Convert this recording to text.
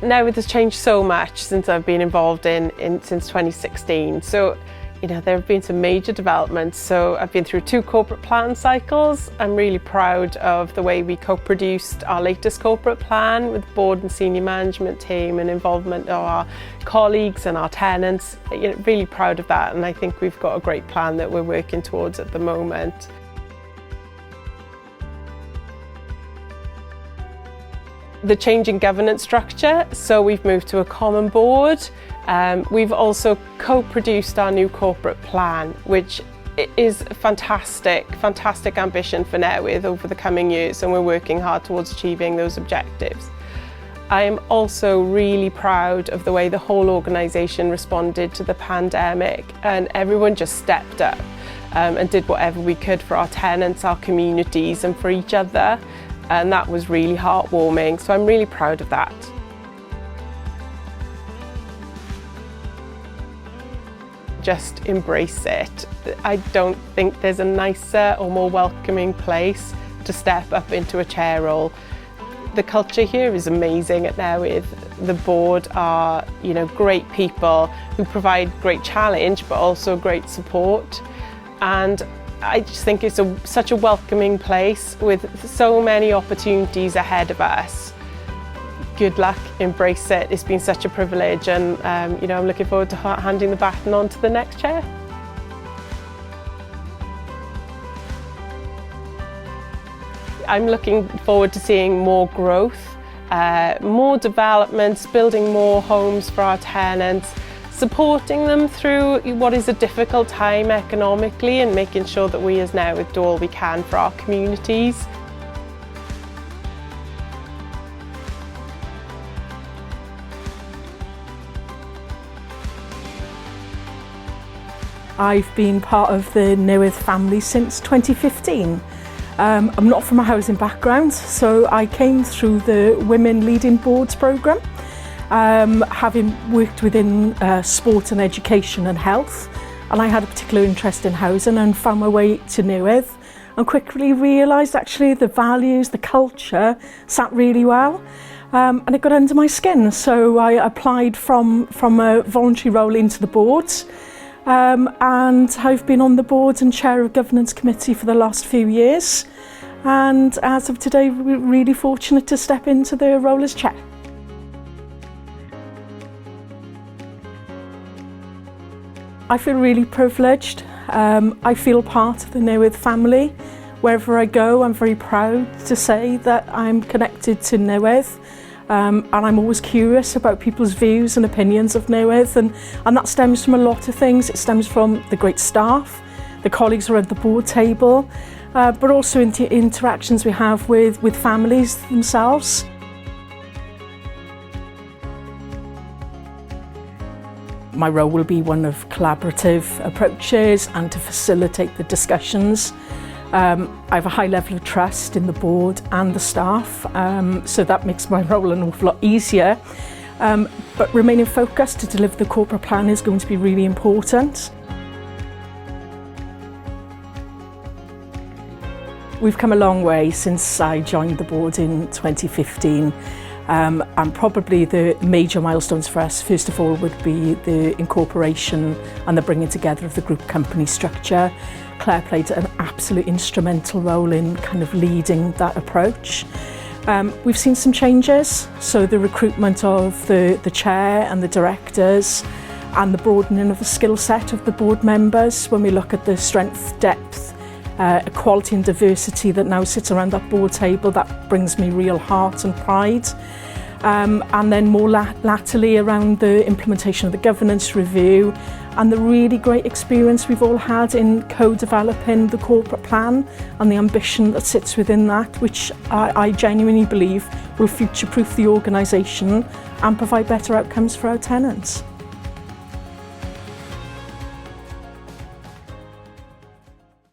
Newydd has changed so much since I've been involved since 2016. So, there have been some major developments. So I've been through 2 corporate plan cycles. I'm really proud of the way we co-produced our latest corporate plan with the board and senior management team and involvement of our colleagues and our tenants. Really proud of that, and I think we've got a great plan that we're working towards at the moment. The change in governance structure, so we've moved to a common board. We've also co-produced our new corporate plan, which is fantastic ambition for Newydd over the coming years, and we're working hard towards achieving those objectives. I am also really proud of the way the whole organisation responded to the pandemic, and everyone just stepped up and did whatever we could for our tenants, our communities and for each other, and that was really heartwarming, so I'm really proud of that. Just embrace it. I don't think there's a nicer or more welcoming place to step up into a chair role. The culture here is amazing at Newydd. The board are, great people who provide great challenge but also great support, and I just think it's such a welcoming place with so many opportunities ahead of us. Good luck, embrace it. It's been such a privilege, and I'm looking forward to handing the baton on to the next chair. I'm looking forward to seeing more growth, more developments, building more homes for our tenants, supporting them through what is a difficult time economically, and making sure that we as Newydd do all we can for our communities. I've been part of the Newydd family since 2015. I'm not from a housing background, so I came through the Women Leading Boards programme, having worked within sport and education and health, and I had a particular interest in housing and found my way to Newydd and quickly realised actually the values, the culture sat really well. And it got under my skin, so I applied from a voluntary role into the boards. And I've been on the board and chair of governance committee for the last few years, and as of today we're really fortunate to step into the role as chair. I feel really privileged. I feel part of the Newydd family. Wherever I go, I'm very proud to say that I'm connected to Newydd. And I'm always curious about people's views and opinions of Newydd, and that stems from a lot of things. It stems from the great staff, the colleagues around the board table, but also interactions we have with families themselves. My role will be one of collaborative approaches and to facilitate the discussions. I have a high level of trust in the board and the staff, so that makes my role an awful lot easier. But remaining focused to deliver the corporate plan is going to be really important. We've come a long way since I joined the board in 2015. And probably the major milestones for us, first of all, would be the incorporation and the bringing together of the group company structure. Claire played an absolute instrumental role in kind of leading that approach. We've seen some changes, so the recruitment of the chair and the directors, and the broadening of the skill set of the board members. When we look at the strength, depth, equality and diversity that now sits around that board table, that brings me real heart and pride. And then more latterly around the implementation of the governance review and the really great experience we've all had in co-developing the corporate plan and the ambition that sits within that, which I genuinely believe will future-proof the organisation and provide better outcomes for our tenants.